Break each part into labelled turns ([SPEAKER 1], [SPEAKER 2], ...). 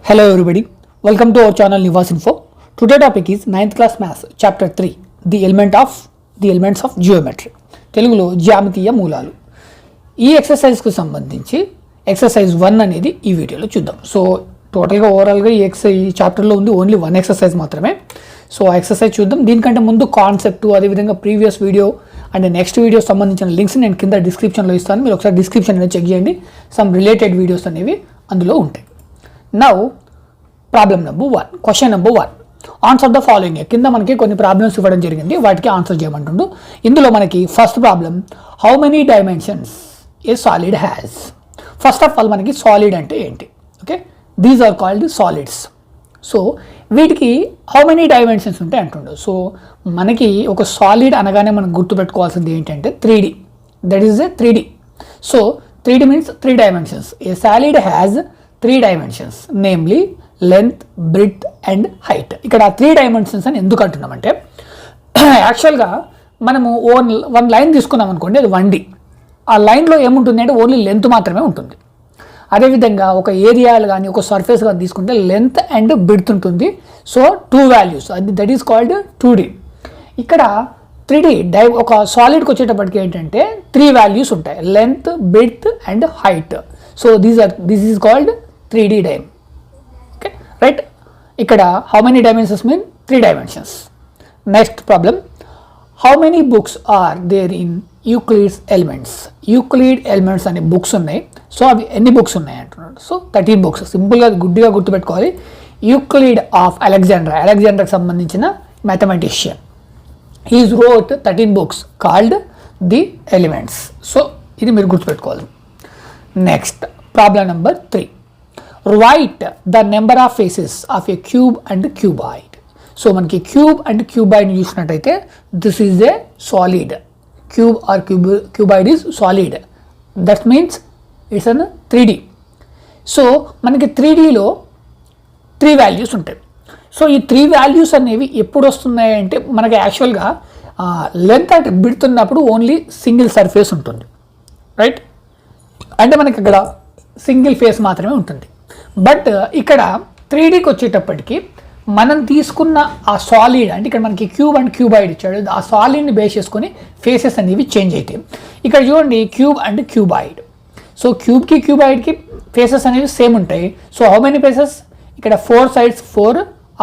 [SPEAKER 1] Hello everybody, welcome to our channel Nivas Info. Today topic is 9th class maths chapter 3 the elements of geometry. తెలుగులో జ్యామితీయ మూలాలు. ఈ exercise కు సంబంధించి exercise 1 అనేది ఈ వీడియోలో చూద్దాం. సో టోటల్ గా ఓవరాల్ గా ఈ చాప్టర్ లో ఉంది ఓన్లీ 1 ఎక్సర్సైజ్ మాత్రమే. సో ఆ ఎక్సర్సైజ్ చూద్దాం. దీనికంటే ముందు కాన్సెప్ట్ అదే విధంగా previous video and next video సంబంధించిన లింక్స్ నేను కింద డిస్క్రిప్షన్ లో ఇస్తాను. మీరు ఒకసారి డిస్క్రిప్షన్ అనేది చెక్ చేయండి. సమ్ రిలేటెడ్ వీడియోస్ అనేవి అందులో ఉంటాయి. Now problem number 1, question number 1, answer the following. కింద మనకి కొన్ని ప్రాబ్లమ్స్ ఇవ్వడం జరిగింది, వాటికి ఆన్సర్ చేయమంటుండు. ఇందులో మనకి first problem, how many dimensions a solid has. First of all మనకి సాలిడ్ అంటే ఏంటి? Okay, these are called solids. So వీటికి హౌ మెనీ డైమెన్షన్స్ ఉంటాయి అంటుండు. సో మనకి ఒక సాలిడ్ అనగానే మనం గుర్తుపెట్టుకోవాల్సింది ఏంటంటే 3D, that is a 3D. So 3D means 3 dimensions. A solid has 3 dimensions, namely length, breadth and height. ఇక్కడ 3 డైమెన్షన్స్ అని ఎందుకు అంటున్నామంటే యాక్చువల్గా మనము వన్ లైన్ తీసుకున్నాం అనుకోండి, అది 1D. ఆ లైన్లో ఏముంటుంది అంటే ఓన్లీ లెంత్ మాత్రమే ఉంటుంది. అదేవిధంగా ఒక ఏరియాలు కానీ ఒక సర్ఫేస్ కానీ తీసుకుంటే లెంత్ అండ్ బ్రిడ్త్ ఉంటుంది. సో 2 వాల్యూస్, అది దట్ ఈస్ కాల్డ్ 2D. ఇక్కడ 3D ఒక సాలిడ్కి వచ్చేటప్పటికి ఏంటంటే 3 వాల్యూస్ ఉంటాయి, length, breadth and height. So this is called 3D dim. Okay right. ఇక్కడ how many dimensions mean 3 dimensions. Next problem, how many books are there in Euclid's elements. Euclid elements అనే books ఉన్నాయి. So అవి ఎన్ని books ఉన్నాయి అంటున్నాడు. So 13 books. సింపుల్గా గుడ్డిగా గుర్తుపెట్టుకోవాలి. యూక్లిడ్ ఆఫ్ అలెగ్జాండర్కి సంబంధించిన mathematician. He wrote 13 books called the elements. So ఇది మీరు గుర్తుపెట్టుకోవాలి. Next problem number 3, right the number of faces of a cube and cuboid. So మనకి క్యూబ్ అండ్ క్యూబాయిడ్ చూసినట్టయితే this is a solid. Cube or cuboid is solid, that means it's an 3D. So మనకి 3Dలో 3 values ఉంటాయి. So ఈ 3 values అనేవి ఎప్పుడు వస్తున్నాయి అంటే మనకి యాక్చువల్గా లెంత్ అంటే బ్రిడ్త్ ఉన్నప్పుడు ఓన్లీ సింగిల్ సర్ఫేస్ ఉంటుంది, రైట్. అంటే మనకి ఇక్కడ సింగిల్ ఫేస్ మాత్రమే ఉంటుంది. బట్ ఇక్కడ 3Dకి వచ్చేటప్పటికి మనం తీసుకున్న ఆ సాలిడ్ అంటే ఇక్కడ మనకి క్యూబ్ అండ్ క్యూబాయిడ్ ఇచ్చాడు, ఆ సాలిడ్ని బేస్ చేసుకొని ఫేసెస్ అనేవి చేంజ్ అవుతాయి. ఇక్కడ చూడండి క్యూబ్ అండ్ క్యూబాయిడ్. సో క్యూబ్కి క్యూబాయిడ్కి ఫేసెస్ అనేవి సేమ్ ఉంటాయి. So how many faces? ఇక్కడ 4 sides 4,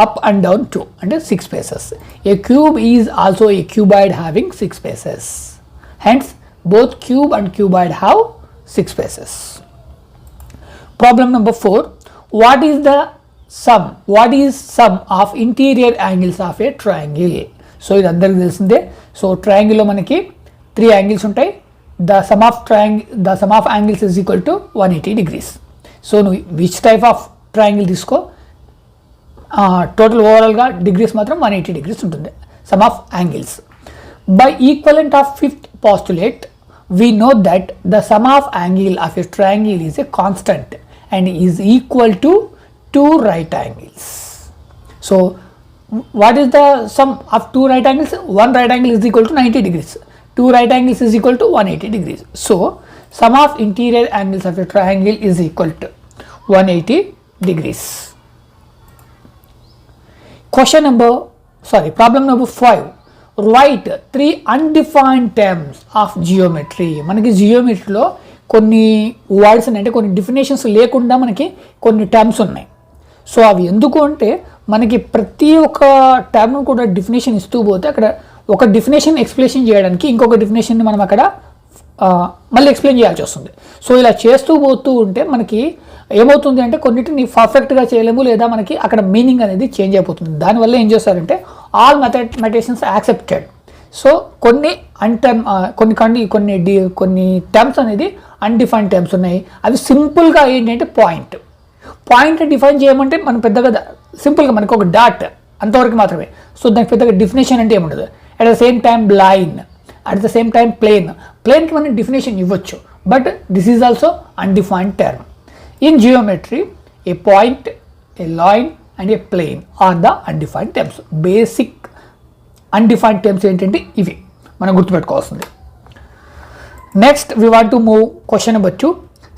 [SPEAKER 1] అప్ అండ్ డౌన్ 2 అంటే 6 faces. A cube is also a cuboid having 6 faces. Hence both cube and cuboid have 6 faces. Problem number 4, what is sum of interior angles of a triangle. So ఇది అందరికీ తెలిసిందే. So ట్రయాంగిల్లో మనకి 3 angles ఉంటాయి. the sum of angles is equal to 180 degrees. So నువ్వు which type of triangle తీసుకో, total ఓవరాల్గా degrees మాత్రం 180 degrees ఉంటుంది. Some of angles. By equivalent of 5th postulate we know that the sum of angle of a triangle is a constant and is equal to 2 right angles. So what is the sum of 2 right angles? One right angle is equal to 90 degrees. 2 right angles is equal to 180 degrees. So sum of interior angles of a triangle is equal to 180 degrees. Problem number 5, right 3 undefined terms of geometry. మనకి జియోమెట్రీలో కొన్ని words అంటే కొన్ని definitions లేకుండా మనకి కొన్ని terms ఉన్నాయి. So అవి ఎందుకు అంటే మనకి ప్రతి ఒక్క టర్మ్ కూడా డెఫినేషన్ ఇస్తూ పోతే అక్కడ ఒక డెఫినేషన్ ఎక్స్ప్లెయిన్ చేయడానికి ఇంకొక డెఫినేషన్ని మనం అక్కడ మళ్ళీ ఎక్స్ప్లెయిన్ చేయాల్సి వస్తుంది. సో ఇలా చేస్తూ పోతూ ఉంటే మనకి ఏమవుతుంది అంటే కొన్నిటిని పర్ఫెక్ట్గా చేయలేము, లేదా మనకి అక్కడ మీనింగ్ అనేది చేంజ్ అయిపోతుంది. దానివల్ల ఏం చేస్తారంటే ఆల్ మ్యాథమెటిషియన్స్ యాక్సెప్టెడ్. సో కొన్ని కొన్ని టర్మ్స్ అనేది అన్డిఫైన్డ్ టర్మ్స్ ఉన్నాయి. అవి సింపుల్గా ఏంటంటే పాయింట్ డిఫైన్ చేయమంటే మనం పెద్దగా సింపుల్గా మనకు ఒక డాట్ అంతవరకు మాత్రమే. సో దానికి పెద్దగా డెఫినేషన్ అంటే ఏముండదు. At the same time line, at the same time ప్లేన్కి మనం డెఫినేషన్ ఇవ్వచ్చు, but this is also undefined term. In geometry, a point, a line and a plane are the undefined terms. Basic undefined terms ఏంటంటే ఇవి మనం గుర్తుపెట్టుకోవాల్సింది. Next we want to move question number 2,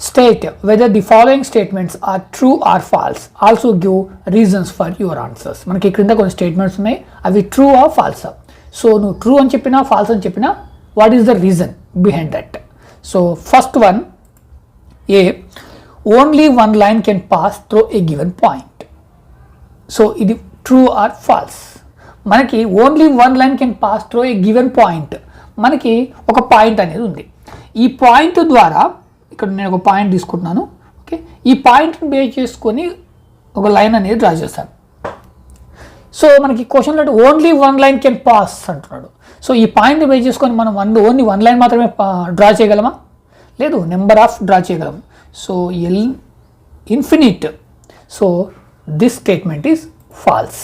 [SPEAKER 1] State whether the following statements are true or false. Also give reasons for your answers. మనకి క్రింద కొన్ని statements ఉన్నాయి, అవి true or falls. So నువ్వు ట్రూ అని చెప్పినా ఫాల్స్ అని చెప్పినా what is the reason behind that. So first one, A only one line can pass through a given point. So ఇది ట్రూ ఆర్ ఫాల్స్. మనకి only one line can pass through a given point. మనకి ఒక point అనేది ఉంది. ఈ point ద్వారా ఇక్కడ నేను ఒక పాయింట్ తీసుకుంటున్నాను. ఓకే, ఈ పాయింట్ని బేస్ చేసుకొని ఒక లైన్ అనేది డ్రా చేస్తాను. సో మనకి క్వశ్చన్లో only one line can pass అంటున్నాడు. సో ఈ పాయింట్ని బేస్ చేసుకొని మనం ఓన్లీ వన్ లైన్ మాత్రమే డ్రా చేయగలమా? లేదు, నెంబర్ ఆఫ్ డ్రా చేయగలం. So L infinite. So this statement is false.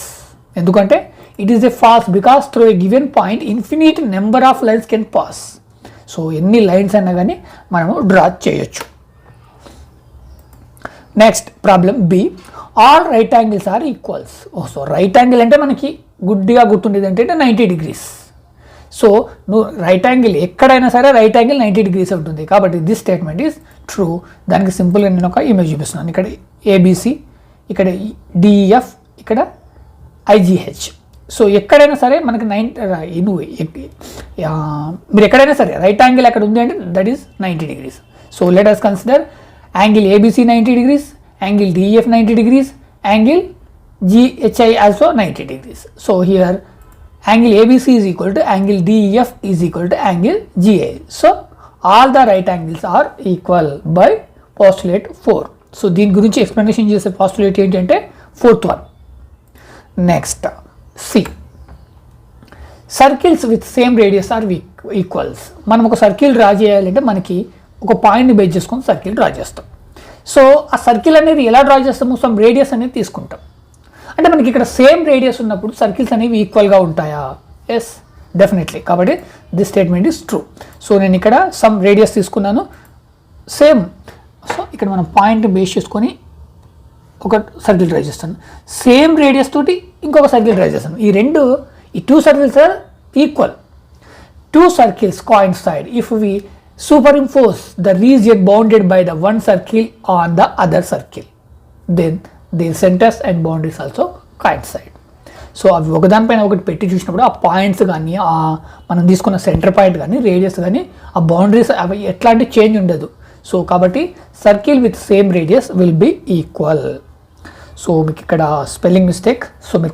[SPEAKER 1] ఎందుకంటే it is a false because through a given point infinite number of lines can pass. So ఎన్ని lines అయినా కానీ మనము draw చేయొచ్చు. Next problem B, all right angles are equals. So right angle అంటే మనకి గుడ్డిగా గుర్తుండేది అంటే 90 degrees. సో నువ్వు రైట్ యాంగిల్ ఎక్కడైనా సరే రైట్ యాంగిల్ 90 degrees ఉంటుంది. కాబట్టి దిస్ స్టేట్మెంట్ ఈజ్ ట్రూ. దానికి సింపుల్గా నేను ఒక ఇమేజ్ చూపిస్తున్నాను. ఇక్కడ ఏబిసి, ఇక్కడ డిఈఎఫ్, ఇక్కడ ఐజిహెచ్. సో ఎక్కడైనా సరే మనకి మీరు ఎక్కడైనా సరే రైట్ యాంగిల్ ఎక్కడ ఉంది అంటే that is 90 degrees. So let us consider angle ABC 90 degrees, angle DEF 90 degrees, angle GHI also 90 degrees. So here angle ABC is equal to angle DEF is equal to angle GI. So all the right angles are equal by postulate 4. So దీని గురించి explanation చేసే postulate ఏంటంటే 4th one. Next C, circles with same radius are equals. మనం ఒక circle draw చేయాలంటే మనకి ఒక పాయింట్ని బేస్ చేసుకొని సర్కిల్ డ్రా చేస్తాం. సో ఆ సర్కిల్ అనేది ఎలా డ్రా చేస్తాము? సమ్ రేడియస్ అనేది తీసుకుంటాం. అంటే మనకి ఇక్కడ సేమ్ రేడియస్ ఉన్నప్పుడు సర్కిల్స్ అనేవి ఈక్వల్గా ఉంటాయా? Yes, definitely. కాబట్టి this statement is true. So నేను ఇక్కడ సమ్ రేడియస్ తీసుకున్నాను సేమ్. సో ఇక్కడ మనం పాయింట్ని బేస్ చేసుకొని ఒక సర్కిల్ డ్రా చేస్తాను. సేమ్ రేడియస్ తోటి ఇంకొక సర్కిల్ డ్రా చేస్తాను. ఈ two circles are equal. Two circles coincide if we superimpose the region bounded by the one circle on the other circle, then their centers and boundaries also coincide. So అవి ఒకదానిపైన ఒకటి పెట్టి చూసినప్పుడు ఆ points కానీ, మనం తీసుకున్న సెంటర్ పాయింట్ కానీ, radius కానీ, ఆ బౌండరీస్ అవి ఎట్లాంటి చేంజ్ ఉండదు. సో కాబట్టి circle with same radius will be equal. So మీకు ఇక్కడ స్పెల్లింగ్ మిస్టేక్, సో మీరు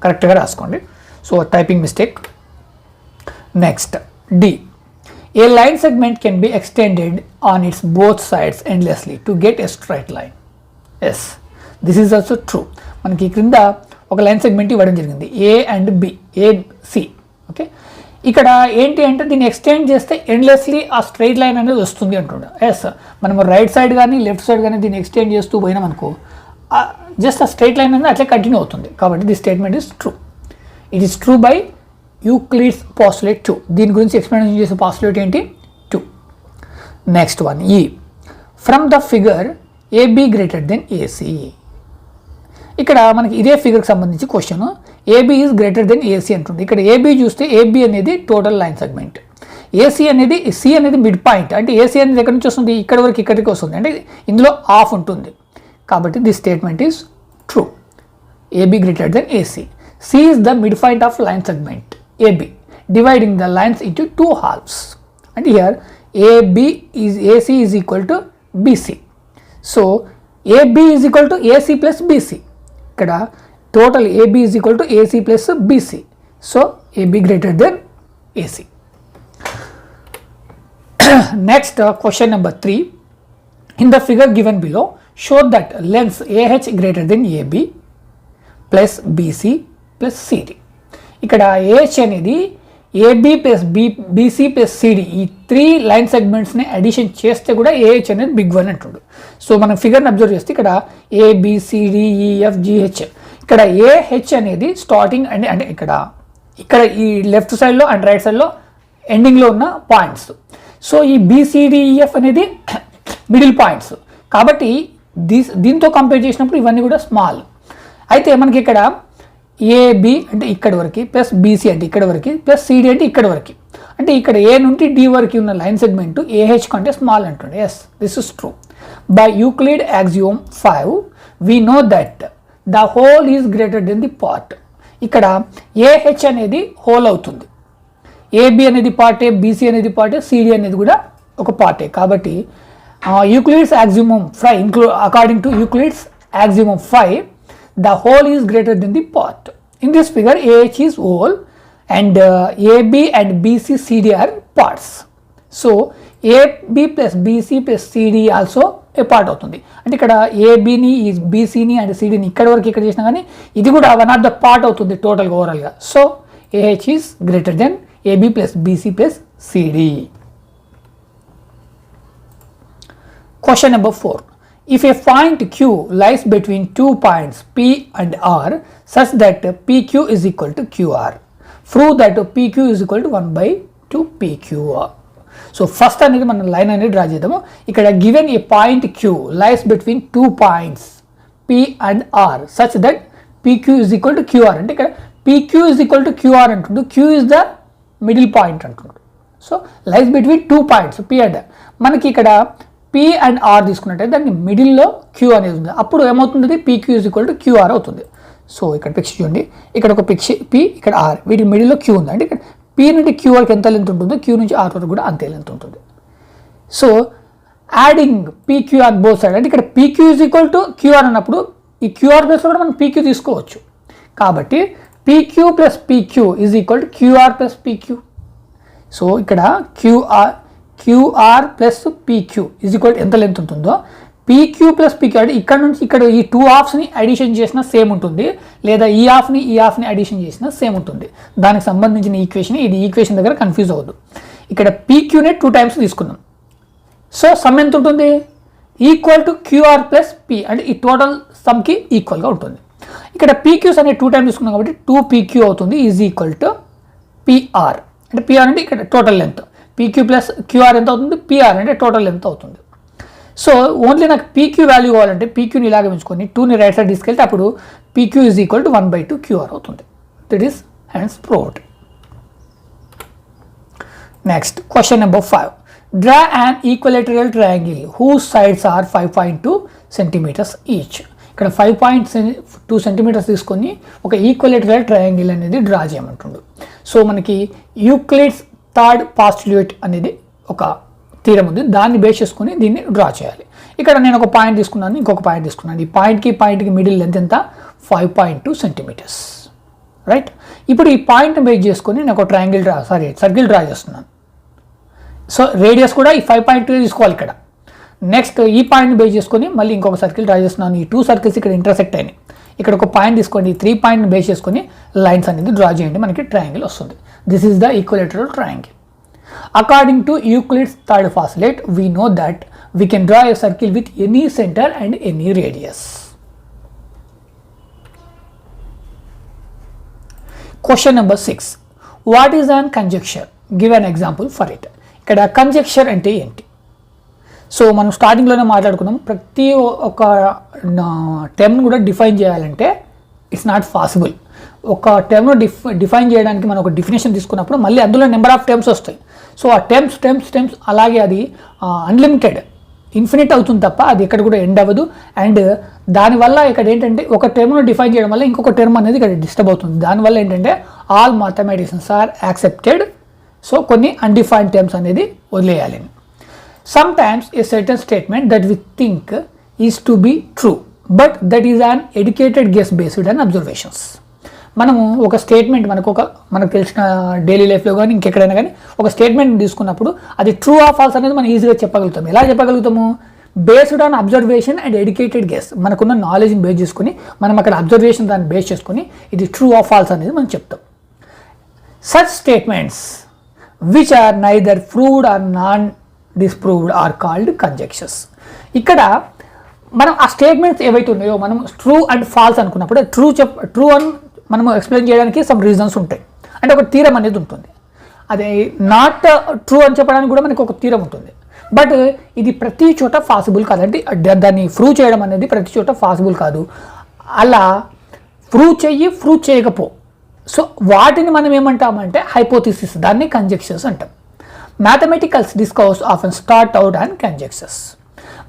[SPEAKER 1] కరెక్ట్గా రాసుకోండి. So typing mistake. Next D, a line segment can be extended on its both sides endlessly to get a straight line. Yes, this is also true. మనకి క్రింద ఒక line segment ఇవ్వడం జరిగింది, A and B, AC. Okay, ఇక్కడ ఏంటి అంటే దీన్ని extend చేస్తే ఎండ్లెస్లీ ఆ స్ట్రైట్ లైన్ అనేది వస్తుంది అంటుండే. ఎస్, మనము రైట్ సైడ్ కానీ లెఫ్ట్ సైడ్ కానీ దీన్ని ఎక్స్టెండ్ చేస్తూ పోయినాం అనుకో, జస్ట్ ఆ స్ట్రైట్ లైన్ అనేది అట్లా కంటిన్యూ అవుతుంది. కాబట్టి this statement is true. It is true by Euclid's postulate 2. దీని గురించి ఎక్స్ప్లెనేషన్ చేసే పోస్టులేట్ ఏంటి? 2. Next one, E from the figure AB greater than AC. ఇక్కడ మనకి ఇదే ఫిగర్కి సంబంధించి question, AB is greater than AC అంటుంది. ఇక్కడ ఏబి చూస్తే ఏబి అనేది టోటల్ లైన్ సెగ్మెంట్, ఏసీ అనేది సి అనేది మిడ్ పాయింట్. అంటే ఏసీ అనేది ఎక్కడి నుంచి వస్తుంది? ఇక్కడ వరకు ఇక్కడికి వస్తుంది. అంటే ఇందులో హాఫ్ ఉంటుంది. కాబట్టి this statement is true. AB greater than AC. C is the mid point of line segment AB, dividing the lines into 2 halves. అంటే here AC is equal to BC. So AB is equal to AC plus BC. ఇక్కడ total AB is equal to AC plus BC. So AB greater than AC. Next question number 3. In the figure given below show that lengths AH greater than AB plus BC plus CD. ఇక్కడ AH అనేది AB plus BC plus CD ఈ 3 line సెగ్మెంట్స్ని addition చేస్తే కూడా AH అనేది big one అంటుండు. So మనం ఫిగర్ని observe చేస్తే ఇక్కడ ఏబిసిడిఈఎఫ్ జిహెచ్, ఇక్కడ ఏహెచ్ అనేది స్టార్టింగ్ అంటే ఇక్కడ ఈ లెఫ్ట్ సైడ్లో అండ్ రైట్ సైడ్లో ఎండింగ్లో ఉన్న పాయింట్స్. సో ఈ బీసీడిఈఎఫ్ అనేది మిడిల్ పాయింట్స్. కాబట్టి దీంతో కంపేర్ చేసినప్పుడు ఇవన్నీ కూడా స్మాల్. అయితే మనకి ఇక్కడ ఏబి అంటే ఇక్కడ వరకు ప్లస్ బీసీ అంటే ఇక్కడ వరకు ప్లస్ సిడి అంటే ఇక్కడ వరకు. అంటే ఇక్కడ ఏ నుండి డి వరకు ఉన్న లైన్ సెగ్మెంట్ ఏహెచ్ కంటే స్మాల్ అంటుండే. Yes, this is true. By Euclid axiom 5, we know that the whole is greater than the part. ఇక్కడ AH అనేది హోల్ అవుతుంది, AB అనేది పార్టే, BC అనేది పార్టే, CD అనేది కూడా ఒక పార్టే. కాబట్టి Euclid's axiom 5, according to Euclid's axiom 5, the whole is greater than the part. In this figure, AH is whole and AB and BC, CD are parts. So AB plus BC plus CD also a part అవుతుంది. అంటే ఇక్కడ ఏబిని, బీసీని and సిడిని ఇక్కడ వరకు ఇక్కడ చేసినా కానీ ఇది కూడా వన్ ఆఫ్ ద పార్ట్ అవుతుంది టోటల్గా ఓవరాల్గా. So AH is greater than AB plus BC plus CD. Question number 4. If a point Q lies between 2 points P and R such that PQ is equal to QR, prove that PQ is equal to 1 by 2 PQR. So first అనేది మనం line అనేది draw చేద్దాము. ఇక్కడ given a point Q lies between 2 points P and R such that PQ is equal to QR. అంటే ఇక్కడ PQ is equal to QR అంటుండు, Q is the middle point అంటుండు. So lies between 2 points P and మనకి ఇక్కడ P and R తీసుకున్నట్టయితే దాన్ని మిడిల్లో Q అనేది ఉంది. అప్పుడు ఏమవుతుంది, PQ is equal to QR అవుతుంది. సో ఇక్కడ పిక్చర్ చూడండి, ఇక్కడ ఒక పిక్చర్ P, ఇక్కడ R, వీటి మిడిల్లో Q ఉంది. అంటే ఇక్కడ P నుండి Q వరకు ఎంత లెంత్ ఉంటుందో Q నుంచి R వరకు కూడా అంతే లెంత్ ఉంటుంది. So adding PQ on both side, అంటే ఇక్కడ PQ is equal to QR అన్నప్పుడు ఈ QR ప్లస్లో కూడా మనం PQ తీసుకోవచ్చు. కాబట్టి PQ plus PQ is equal to QR plus PQ. So ఇక్కడ QR plus PQ is equal to ఎంత లెంత్ ఉంటుందో PQ ప్లస్ PQ, అంటే ఇక్కడ నుంచి ఇక్కడ ఈ 2 హాఫ్స్ని అడిషన్ చేసినా సేమ్ ఉంటుంది, లేదా ఈ హాఫ్ని అడిషన్ చేసినా సేమ్ ఉంటుంది. దానికి సంబంధించిన ఈక్వేషన్ ఇది. ఈక్వేషన్ దగ్గర కన్ఫ్యూజ్ అవ్వద్దు. ఇక్కడ PQని 2 టైమ్స్ తీసుకున్నాం. సో సమ్ ఎంత ఉంటుంది, equal to QR plus P, అంటే ఈ టోటల్ సమ్కి ఈక్వల్గా ఉంటుంది. ఇక్కడ PQస్ అనే 2 టైమ్స్ తీసుకున్నాం కాబట్టి 2PQ అవుతుంది, ఈజ్ ఈక్వల్ టు PR. అంటే PR అంటే ఇక్కడ total length, PQ plus QR ఎంత అవుతుంది, PR అంటే టోటల్ లెంత్ అవుతుంది. సో ఓన్లీ నాకు PQ వాల్యూ కావాలంటే PQని ఇలాగే ఉంచుకొని 2ని రైట్ సైడ్ తీసుకెళ్తే అప్పుడు PQ is equal to 1 by 2 QR అవుతుంది. That is hence proved. Next question number 5. Draw an equilateral triangle whose sides are 5.2 centimeters each. ఇక్కడ 5.2 సెంటీమీటర్స్ తీసుకొని ఒక ఈక్వలేటరల్ ట్రయాంగిల్ అనేది డ్రా చేయమంటుండు. సో మనకి యూక్లిడ్స్ థర్డ్ పాస్టులేట్ అనేది ఒక థీరం ఉంది, దాన్ని బేస్ చేసుకుని దీన్ని డ్రా చేయాలి. ఇక్కడ నేను ఒక పాయింట్ తీసుకున్నాను, ఇంకొక పాయింట్ తీసుకున్నాను. ఈ పాయింట్కి మిడిల్ లెంత్ ఎంత, 5.2 సెంటీమీటర్స్, రైట్. ఇప్పుడు ఈ పాయింట్ని బేస్ చేసుకొని నేను ఒక సర్కిల్ డ్రా చేస్తున్నాను. సో రేడియస్ కూడా ఈ 5.2 తీసుకోవాలి ఇక్కడ. నెక్స్ట్ ఈ పాయింట్ని బేస్ చేసుకొని మళ్ళీ ఇంకొక సర్కిల్ డ్రా చేస్తున్నాను. ఈ 2 సర్కిల్స్ ఇక్కడ ఇంటర్సెక్ట్ అయినాయి. ఇక్కడ ఒక పాయింట్ తీసుకోండి, 3 పాయింట్ని బేస్ చేసుకొని లైన్స్ అనేది డ్రా చేయండి, మనకి ట్రయాంగిల్ వస్తుంది. This is the equilateral triangle. According to Euclid's third postulate, we know that we can draw a circle with any center and any radius. Question number 6. What is an conjecture? Give an example for it. ఇక్కడ conjecture అంటే ఏంటి? So మనం స్టార్టింగ్లోనే మాట్లాడుకున్నాం, ప్రతి ఒక్క term కూడా define చేయాలంటే ఇట్స్ నాట్ పాసిబుల్. ఒక టర్మ్ను డిఫైన్ చేయడానికి మనం ఒక డెఫినేషన్ తీసుకున్నప్పుడు మళ్ళీ అందులో నెంబర్ ఆఫ్ టర్మ్స్ వస్తాయి. సో ఆ టర్మ్స్ అలాగే అది అన్లిమిటెడ్, ఇన్ఫినిట్ అవుతుంది తప్ప అది ఎక్కడ కూడా ఎండ్ అవ్వదు. అండ్ దానివల్ల ఇక్కడ ఏంటంటే ఒక టర్మ్ను డిఫైన్ చేయడం వల్ల ఇంకొక టర్మ్ అనేది ఇక్కడ డిస్టర్బ్ అవుతుంది. దానివల్ల ఏంటంటే all mathematicians are accepted. So కొన్ని అన్డిఫైన్డ్ టర్మ్స్ అనేది వదిలేయాలి. Sometimes a certain statement that we think is to be true, but that is an educated guess based on observations. మనము ఒక స్టేట్మెంట్ మనకు తెలిసిన డైలీ లైఫ్లో కానీ ఇంకెక్కడైనా కానీ ఒక స్టేట్మెంట్ తీసుకున్నప్పుడు అది ట్రూ ఆర్ ఫాల్స్ అనేది మనం ఈజీగా చెప్పగలుగుతాం. ఎలా చెప్పగలుగుతాము? Based on observation and educated guess. మనకున్న నాలెడ్జ్ని బేస్ చేసుకుని మనం అక్కడ అబ్జర్వేషన్ దాన్ని బేస్ చేసుకుని ఇది ట్రూ ఆర్ ఫాల్స్ అనేది మనం చెప్తాం. Such statements which are neither proved or nor disproved are called conjectures. ఇక్కడ మనం ఆ స్టేట్మెంట్స్ ఏవైతే ఉన్నాయో మనం ట్రూ అండ్ ఫాల్స్ అనుకున్నప్పుడు ట్రూ అని మనము ఎక్స్ప్లెయిన్ చేయడానికి సమ్ రీజన్స్ ఉంటాయి, అంటే ఒక థీరం అనేది ఉంటుంది. అదే నాట్ ట్రూ అని చెప్పడానికి కూడా మనకు ఒక థీరం ఉంటుంది. బట్ ఇది ప్రతి చోట పాసిబుల్ కాదండి, దాన్ని ప్రూవ్ చేయడం అనేది ప్రతి చోట పాసిబుల్ కాదు. అలా ప్రూవ్ చేయకపో. సో వాటిని మనం ఏమంటామంటే హైపోథిసిస్, దాన్ని కంజెక్చర్స్ అంటాం. Mathematicals discovers often start out and conjectures.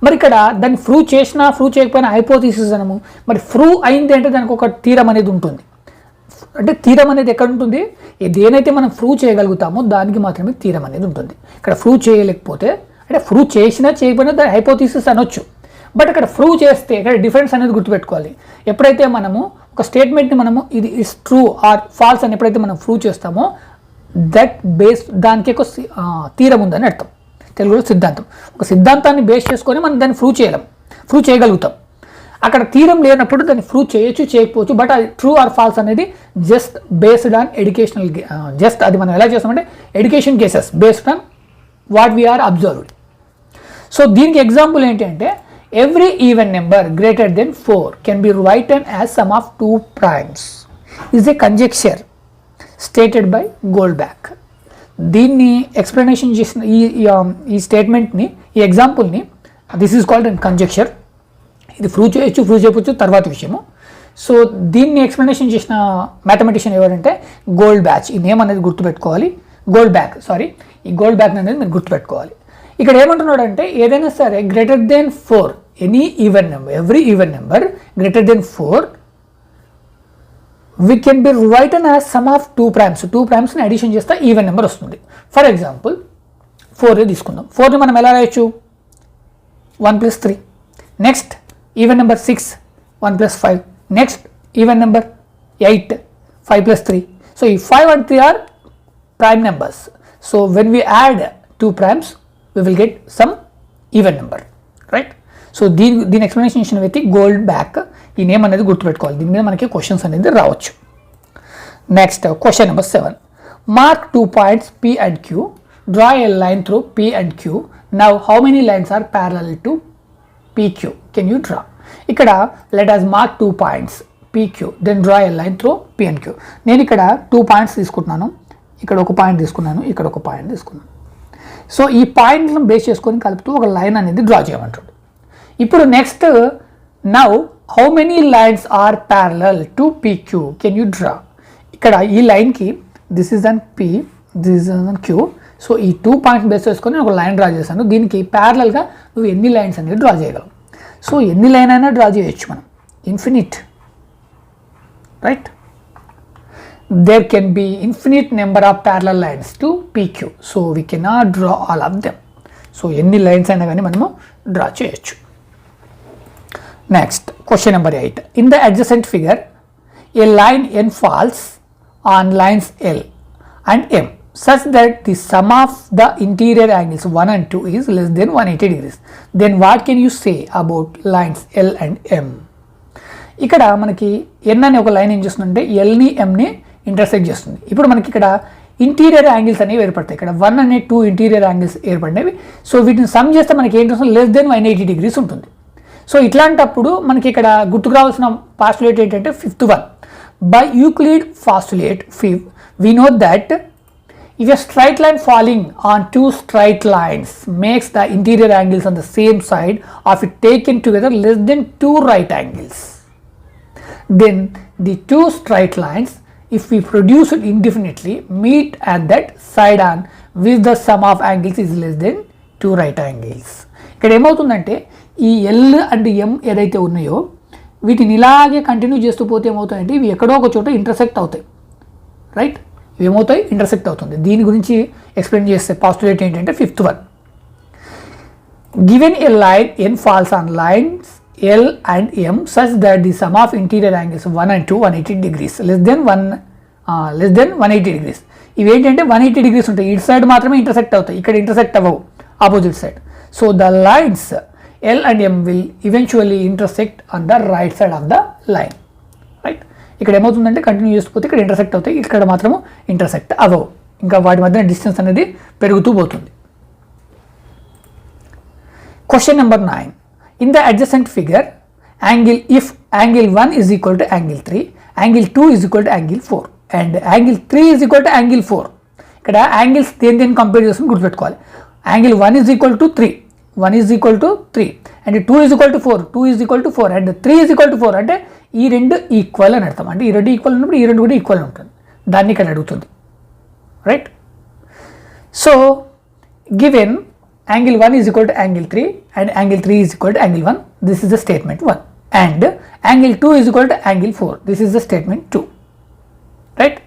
[SPEAKER 1] మరి ఇక్కడ దాన్ని ప్రూవ్ చేసినా ప్రూవ్ చేయకపోయినా హైపోథీసిస్ అనము. మరి ప్రూవ్ అయింది అంటే దానికి ఒక థీరం అనేది ఉంటుంది. అంటే థీరం అనేది ఎక్కడ ఉంటుంది, దేనైతే మనం ప్రూవ్ చేయగలుగుతామో దానికి మాత్రమే థీరం అనేది ఉంటుంది. ఇక్కడ ప్రూవ్ చేయలేకపోతే అంటే ప్రూవ్ చేసినా చేయకపోయినా దాని హైపోథీసిస్ అనొచ్చు. బట్ ఇక్కడ ప్రూవ్ చేస్తే ఇక్కడ డిఫరెన్స్ అనేది గుర్తుపెట్టుకోవాలి. ఎప్పుడైతే మనము ఒక స్టేట్మెంట్ని మనము ఇది ఇస్ ట్రూ ఆర్ ఫాల్స్ అని ఎప్పుడైతే మనం ప్రూవ్ చేస్తామో దట్ బేస్ దానికి ఒక థీరం ఉందని అర్థం. తెలుగులో సిద్ధాంతం. ఒక సిద్ధాంతాన్ని బేస్ చేసుకొని మనం దాన్ని ప్రూవ్ చేయగలుగుతాం. అక్కడ థీరం లేనప్పుడు దాన్ని ప్రూవ్ చేయొచ్చు, చేయకపోవచ్చు. బట్ అది ట్రూ ఆర్ ఫాల్స్ అనేది just based on educational, just అది మనం ఎలా చేస్తామంటే education cases based on what we are observed. So దీనికి ఎగ్జాంపుల్ ఏంటి అంటే every even number greater than 4 can be written as sum of 2 primes is a conjecture stated by Goldbach. దీన్ని explanation చేసిన ఈ స్టేట్మెంట్ని, ఈ ఎగ్జాంపుల్ని this is called and conjecture. ఇది ప్రూవ్ చేయొచ్చు, ప్రూవ్ చేయవచ్చు తర్వాత విషయము. సో దీన్ని ఎక్స్ప్లెనేషన్ చేసిన మ్యాథమెటిషియన్ ఎవరంటే గోల్డ్బ్యాక్. ఈ నేమ్ అనేది గుర్తుపెట్టుకోవాలి. ఈ గోల్డ్బ్యాక్ అనేది మీరు గుర్తుపెట్టుకోవాలి. ఇక్కడ ఏమంటున్నాడు అంటే ఏదైనా సరే greater than 4 any even number, every even number greater than 4 we can be written as sum of 2 primes. 2 ప్రైమ్స్ని అడిషన్ చేస్తే ఈవెన్ నెంబర్ వస్తుంది. ఫర్ ఎగ్జాంపుల్ 4 తీసుకుందాం. 4ని మనం ఎలా రాయొచ్చు, 1 + 3. Next even number 6, 1 + 5. Next even number 8, 5 + 3. So ఈ 5 and 3 are prime numbers. So when we add 2 primes, we will get some even number, right? So దీని ఎక్స్ప్లెనేషన్ ఇచ్చిన వ్యక్తి గోల్డ్బ్యాక్. ఈ నేమ్ అనేది గుర్తుపెట్టుకోవాలి. దీని మీద మనకి క్వశ్చన్స్ అనేది రావచ్చు. Next question number 7. Mark 2 points P and Q. Draw a line through P and Q. Now how many lines are parallel to PQ? Can you draw? ఇక్కడ let us mark 2 points PQ. Then draw a line through P and Q. నేను ఇక్కడ 2 points తీసుకుంటున్నాను. ఇక్కడ ఒక point తీసుకున్నాను, ఇక్కడ ఒక point తీసుకున్నాను. సో ఈ పాయింట్లను బేస్ చేసుకొని కలుపుతూ ఒక లైన్ అనేది డ్రా చేయమంటాడు. ఇప్పుడు next now how many lines are parallel to PQ can you draw. ఇక్కడ ఈ లైన్కి this is an P, this is an Q. So ఈ 2 పాయింట్స్ బేస్ చేసుకొని ఒక లైన్ డ్రా చేశాను. దీనికి ప్యారలల్గా నువ్వు ఎన్ని లైన్స్ అనేది డ్రా చేయగలవు. సో ఎన్ని లైన్ అయినా డ్రా చేయొచ్చు మనం, infinite, right? There can be infinite number of parallel lines to PQ. So we cannot draw all of them. So ఎన్ని లైన్స్ అయినా కానీ మనము డ్రా చేయొచ్చు. Next question number 8. In the adjacent figure, a line n falls on lines L and M such that the sum of the interior angles 1 and 2 is less than 180 degrees. Then what can you say about lines L and M? ఇక్కడ మనకి n అనే ఒక line ఏం చేస్తుందంటే Lని Mని intersect చేస్తుంది. ఇప్పుడు మనకి ఇక్కడ ఇంటీరియర్ యాంగిల్స్ అనేవి ఏర్పడతాయి. ఇక్కడ 1 అనే 2 ఇంటీరియర్ యాంగిల్స్ ఏర్పడినవి. సో వీటిని సమ్ చేస్తే మనకి ఏంటి వస్తుంది, లెస్ దెన్ 180 degrees ఉంటుంది. సో ఇట్లాంటప్పుడు మనకి ఇక్కడ గుర్తుకు రావాల్సిన పాస్టులేట్ ఏంటంటే 5th one. By Euclid postulate 5 we know that if a straight line falling on 2 straight lines makes the interior angles on the same side of it taken together less than 2 right angles, then the 2 straight lines, if we produce it indefinitely, meet at that side on which the sum of angles is less than 2 right angles. ఇక్కడ ఏమవుతుందంటే ఈ L and M ఏదైతే ఉన్నాయో వీటిని ఇలాగే continue చేస్తూ పోతే ఏమవుతాయంటే ఇవి ఎక్కడో ఒక చోట ఇంటర్సెక్ట్ అవుతాయి, రైట్? ఇవి ఏమవుతాయి, ఇంటర్సెక్ట్ అవుతుంది. దీని గురించి ఎక్స్ప్లెయిన్ చేస్తే పాస్టులేట్ ఏంటంటే 5th one. Given a line n falls on lines L and M such that the sum of interior angles 1 and 2 180 degrees less than 180 degrees. ఇవి ఏంటంటే 180 degrees ఉంటాయి. ఇటు సైడ్ మాత్రమే ఇంటర్సెక్ట్ అవుతాయి, ఇక్కడ ఇంటర్సెక్ట్ అవ్వవు, opposite side. So the lines L and M will eventually intersect on the right side of the line, right? ఇక్కడ ఏమవుతుందంటే కంటిన్యూ చేసిపోతే ఇక్కడ ఇంటర్సెక్ట్ అవుతాయి, ఇక్కడ మాత్రము ఇంటర్సెక్ట్ అవ్వవు. ఇంకా వాటి మధ్యన డిస్టెన్స్ అనేది పెరుగుతూ పోతుంది. Question number 9. In the adjacent figure, if angle 1 is equal to angle 3, angle 2 is equal to angle 4 and angle 3 is equal to angle 4. ఇక్కడ యాంగిల్స్ దేని కంపేర్ చేసుకుని గుర్తుపెట్టుకోవాలి. Angle 1 is equal to 3, 1 is equal to 3 and 2 is equal to 4, 2 is equal to 4 and 3 is equal to 4. అంటే ఈ రెండు equal అని అర్థం. అంటే ఈ రెండు ఈక్వల్ ఉన్నప్పుడు ఈ రెండు కూడా ఈక్వల్ ఉంటుంది. దాన్ని ఇక్కడ అడుగుతుంది, right? So given angle 1 is equal to angle 3 and angle 3 is equal to angle 1. This is the statement 1. And angle 2 is equal to angle 4. This is the statement 2. Right?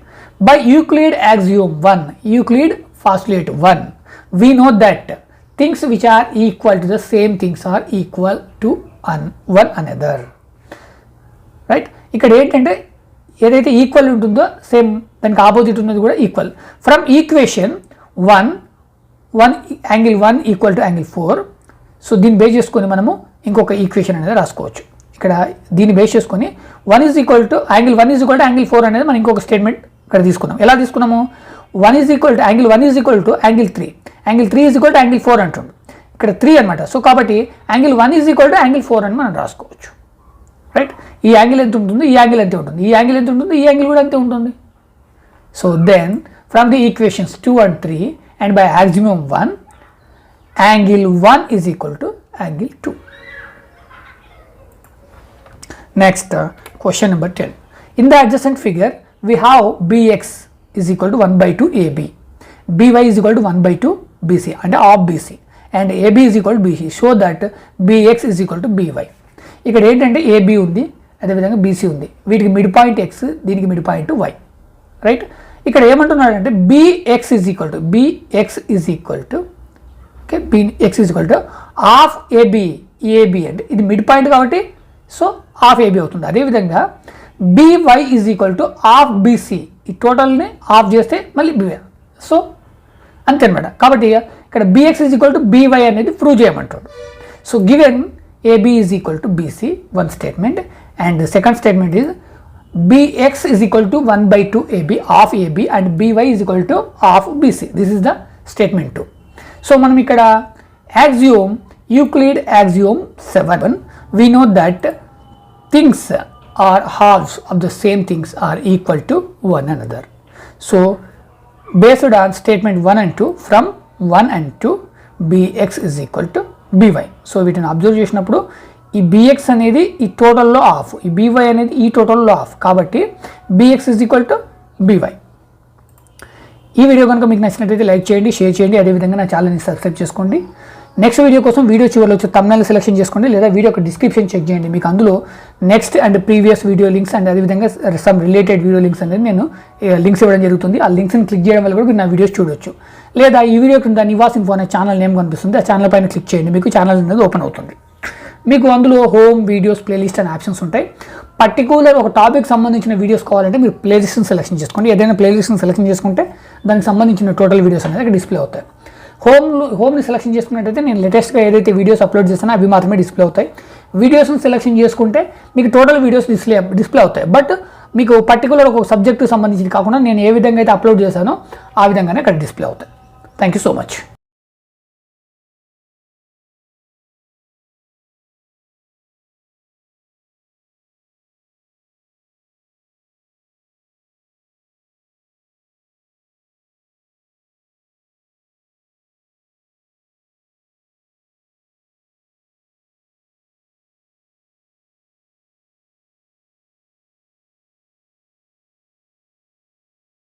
[SPEAKER 1] By Euclid axiom 1, Euclid postulate 1, we know that things which are equal to the same things are equal to one another. Right? ఇక్కడ ఏంటంటే ఏదైతే equal ఉంటుందో same దానికి opposite ఉన్నది కూడా equal. From equation 1 angle 1 equal to angle 4. So దీన్ని base చేసుకొని మనము ఇంకొక ఈక్వేషన్ అనేది రాసుకోవచ్చు. ఇక్కడ దీన్ని బేస్ చేసుకొని 1 is equal to angle 1 is equal to angle 4 అనేది మనం ఇంకొక స్టేట్మెంట్ ఇక్కడ తీసుకున్నాం. ఎలా తీసుకున్నాము? 1 is equal to angle 1 is equal to angle 3, angle 3 is equal to angle 4 అంటుండు. ఇక్కడ 3 అనమాట. సో కాబట్టి angle 1 is equal to angle 4 అని మనం రాసుకోవచ్చు. రైట్? ఈ యాంగిల్ ఎంత ఉంటుంది, ఈ యాంగిల్ ఎంత ఉంటుంది, ఈ యాంగిల్ ఎంత ఉంటుంది, ఈ యాంగిల్ కూడా అంతే ఉంటుంది. So then from the equations 2 and 3 and by axiom 1, angle 1 is equal to angle 2. Next, question number 10. In the adjacent figure, we have bx is equal to 1 by 2 ab, by is equal to 1 by 2 bc and of bc, and ab is equal to bc. Show that bx is equal to by. ఇక్కడ ఏంటంటే AB ఉంది, అదేవిధంగా BC ఉంది. వీటికి mid point X, దీనికి mid point Y. Right? ఇక్కడ ఏమంటున్నాడు అంటే bx is equal to okay, bx is equal to half AB అంటే ఇది మిడ్ పాయింట్ కాబట్టి సో హాఫ్ ఏబి అవుతుంది. అదేవిధంగా by is equal to half BC, ఈ టోటల్ని హాఫ్ చేస్తే మళ్ళీ బి. సో అంతే అనమాట. కాబట్టి ఇక్కడ bx is equal to by అనేది ప్రూవ్ చేయమంటాడు. So given AB is equal to BC, one statement, and the second statement is BX is equal to 1 by 2 AB, half AB, and BY is equal to half BC. This is the statement 2. So మనం ఇక్కడ axiom, Euclid axiom 7, we know that things or halves of the same things are equal to one another. So based on statement 1 and 2, from 1 and 2, BX is equal to by. So వీటిని observe చేసినప్పుడు ఈ bx అనేది ఈ టోటల్లో half, ఈ by అనేది ఈ టోటల్లో half, కాబట్టి bx is equal to by. ఈ వీడియో కనుక మీకు నచ్చినట్లయితే లైక్ చేయండి, షేర్ చేయండి, అదేవిధంగా నా ఛానల్ని సబ్స్క్రైబ్ చేసుకోండి. నెక్స్ట్ వీడియో కోసం వీడియో చివరిలో వచ్చే thumbnail సెలెక్షన్ చేసుకోండి, లేదా వీడియో యొక్క డిస్క్రిప్షన్ చెక్ చేయండి. మీకు అందులో next and previous video links and అదేవిధంగా సమ్ రిలేటెడ్ వీడియో లింక్స్ అనేది నేను లింక్స్ ఇవ్వడం జరుగుతుంది. ఆ లింక్స్ని క్లిక్ చేయడం వల్ల కూడా మీరు నా వీడియోస్ చూడొచ్చు. లేదా ఈ వీడియో కింద నివాస్ ఇన్ఫో అనే ఛానల్ నేమ్ కనిపిస్తుంది, ఆ ఛానల్ పైన క్లిక్ చేయండి, మీకు ఛానల్ అనేది ఓపెన్ అవుతుంది. మీకు అందులో హోమ్, వీడియోస్, ప్లేలిస్ట్ అనే ఆప్షన్స్ ఉంటాయి. పర్టికులర్ ఒక టాపిక్ సంబంధించిన వీడియోస్ కావాలంటే మీరు ప్లేలిస్ట్ని సెలెక్షన్ చేసుకోండి. ఏదైనా ప్లేలిస్ట్ని సెలెక్షన్ చేసుకుంటే దానికి సంబంధించిన టోటల్ వీడియోస్ అనేది అక్కడ డిస్ప్లే అవుతాయి. హోమ్ని సెలెక్షన్ చేసుకున్నట్టయితే నేను లేటెస్ట్గా ఏదైతే వీడియోస్ అప్లోడ్ చేస్తానో అవి మాత్రమే డిస్ప్లే అవుతాయి. వీడియోస్ని సెలెక్షన్ చేసుకుంటే మీకు టోటల్ వీడియోస్ డిస్ప్లే అవుతాయి. బట్ మీకు పర్టికులర్ ఒక సబ్జెక్టుకి సంబంధించి కాకుండా నేను ఏ విధంగా అయితే అప్లోడ్ చేశానో ఆ విధంగానే అక్కడ డిస్ప్లే అవుతాయి. Thank you so much.